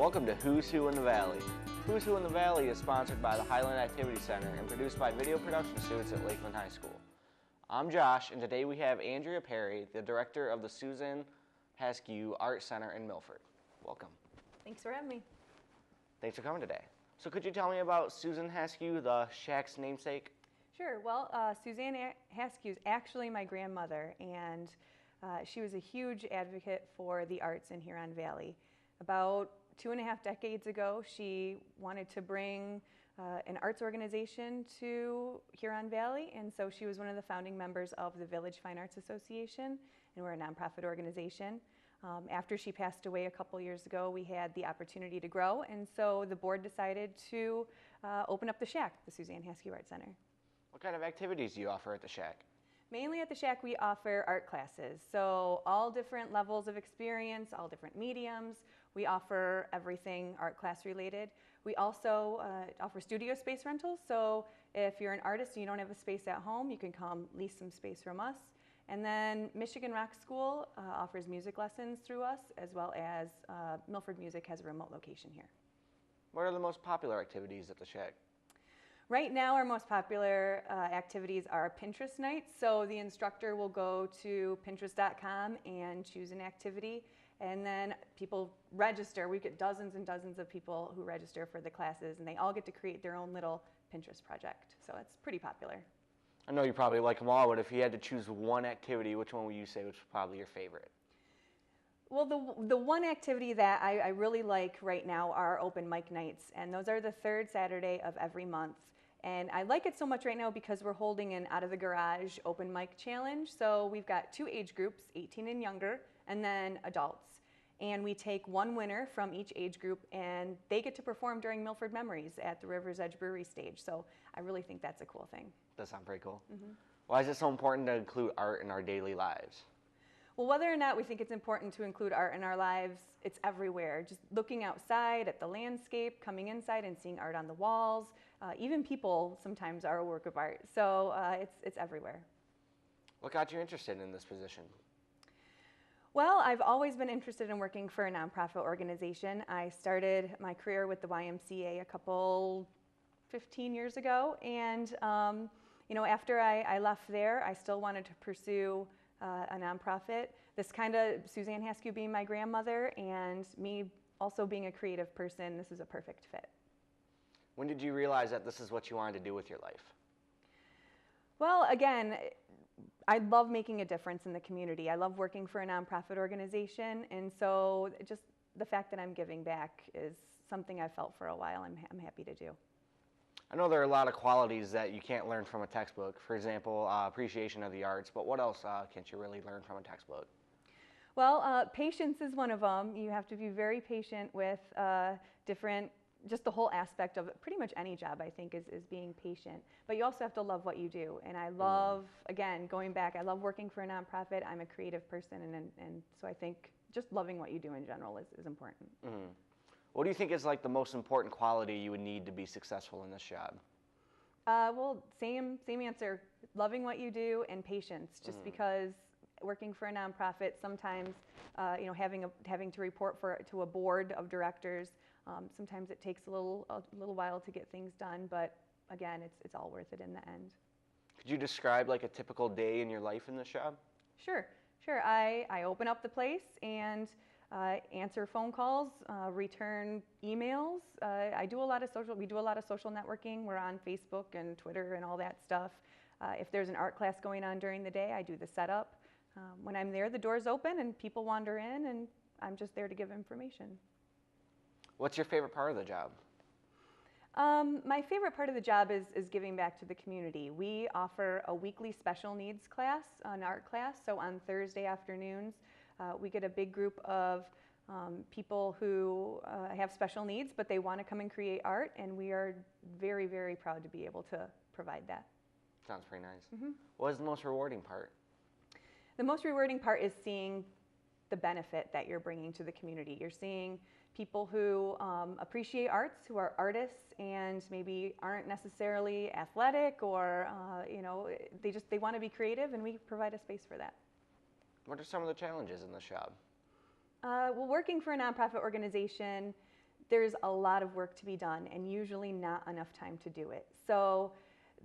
Welcome to Who's Who in the Valley. Who's Who in the Valley is sponsored by the Highland Activity Center and produced by video production students at Lakeland High School. I'm Josh, and today we have Andrea Perry, the director of the Suzanne Haskew Art Center in Milford. Welcome. Thanks for having me. Thanks for coming today. So could you tell me about Suzanne Haskew, the shack's namesake? Sure. Well, Suzanne Haskew is actually my grandmother, and she was a huge advocate for the arts in Huron Valley. About 2.5 decades ago, she wanted to bring an arts organization to Huron Valley, and so she was one of the founding members of the Village Fine Arts Association, and we're a nonprofit organization. After she passed away a couple years ago, we had the opportunity to grow, and so the board decided to open up the Shack, the Suzanne Haskew Art Center. What kind of activities do you offer at the Shack? Mainly at the Shack, we offer art classes, so all different levels of experience, all different mediums. We offer everything art class related. We also offer studio space rentals, so if you're an artist and you don't have a space at home, you can come lease some space from us. And then Michigan Rock School offers music lessons through us, as well as Milford Music has a remote location here. What are the most popular activities at the Shack? Right now, our most popular activities are Pinterest nights. So the instructor will go to Pinterest.com and choose an activity, and then people register. We get dozens and dozens of people who register for the classes, and they all get to create their own little Pinterest project. So it's pretty popular. I know you probably like them all, but if you had to choose one activity, which one would you say was probably your favorite? Well, the one activity that I really like right now are open mic nights, and those are the third Saturday of every month. And I like it so much right now because we're holding an Out of the Garage open mic challenge. So we've got 2 age groups, 18 and younger, and then adults. And we take one winner from each age group, and they get to perform during Milford Memories at the River's Edge Brewery stage. So I really think that's a cool thing. That sounds pretty cool. Mm-hmm. Why is it so important to include art in our daily lives? Well, whether or not we think it's important to include art in our lives, it's everywhere. Just looking outside at the landscape, coming inside and seeing art on the walls. Even people sometimes are a work of art. So it's everywhere. What got you interested in this position? Well, I've always been interested in working for a nonprofit organization. I started my career with the YMCA 15 years ago. And after I left there, I still wanted to pursue a nonprofit. This kind of, Suzanne Haskew being my grandmother and me also being a creative person, this is a perfect fit. When did you realize that this is what you wanted to do with your life? Well, again, I love making a difference in the community. I love working for a nonprofit organization, and so just the fact that I'm giving back is something I've felt for a while. I'm happy to do. I know there are a lot of qualities that you can't learn from a textbook. For example, appreciation of the arts, but what else can't you really learn from a textbook? Well, patience is one of them. You have to be very patient with just the whole aspect of pretty much any job, I think, is being patient. But you also have to love what you do. And I love, again, going back, I love working for a nonprofit. I'm a creative person, and so I think just loving what you do in general is important. Mm-hmm. What do you think is like the most important quality you would need to be successful in this job? Well, same answer. Loving what you do and patience. Just because working for a nonprofit, sometimes having to report to a board of directors, sometimes it takes a little while to get things done. But again, it's all worth it in the end. Could you describe like a typical day in your life in this job? Sure. I open up the place and answer phone calls, return emails. We do a lot of social networking. We're on Facebook and Twitter and all that stuff. If there's an art class going on during the day, I do the setup. When I'm there, the door's open and people wander in, and I'm just there to give information. What's your favorite part of the job? My favorite part of the job is giving back to the community. We offer a weekly special needs class, an art class. So on Thursday afternoons, we get a big group of people who have special needs, but they want to come and create art, and we are very, very proud to be able to provide that. Sounds pretty nice. Mm-hmm. What is the most rewarding part? The most rewarding part is seeing the benefit that you're bringing to the community. You're seeing people who appreciate arts, who are artists, and maybe aren't necessarily athletic, or they want to be creative, and we provide a space for that. What are some of the challenges in the job? Well, working for a nonprofit organization, there's a lot of work to be done and usually not enough time to do it. So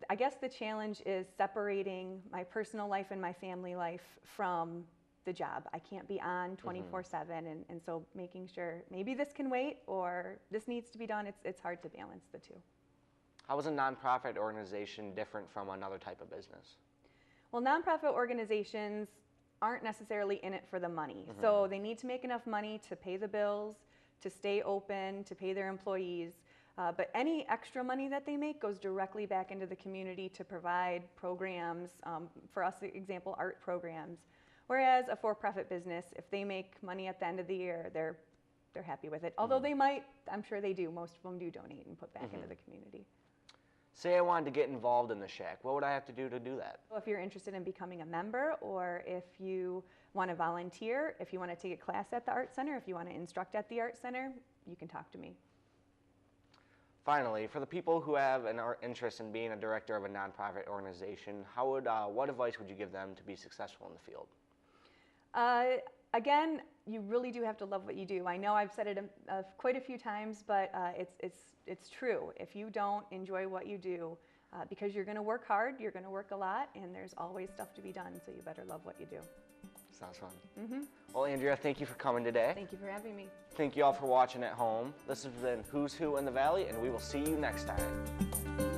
I guess the challenge is separating my personal life and my family life from the job. I can't be on 24/7, and so making sure maybe this can wait or this needs to be done, it's hard to balance the two. How is a nonprofit organization different from another type of business? Well, nonprofit organizations aren't necessarily in it for the money. So they need to make enough money to pay the bills, to stay open, to pay their employees. But any extra money that they make goes directly back into the community to provide programs, for us, example, art programs. Whereas a for-profit business, if they make money at the end of the year, they're happy with it. Although they might, I'm sure they do, most of them do donate and put back into the community. Say I wanted to get involved in the Shack. What would I have to do that? Well, if you're interested in becoming a member, or if you want to volunteer, if you want to take a class at the Art Center, if you want to instruct at the Art Center, you can talk to me. Finally, for the people who have an interest in being a director of a nonprofit organization, what advice would you give them to be successful in the field? Again, you really do have to love what you do. I know I've said it quite a few times, but it's true. If you don't enjoy what you do, because you're going to work hard, you're going to work a lot, and there's always stuff to be done, so you better love what you do. Sounds fun. Well, Andrea, thank you for coming today. Thank you for having me. Thank you all for watching at home. This has been Who's Who in the Valley, and we will see you next time.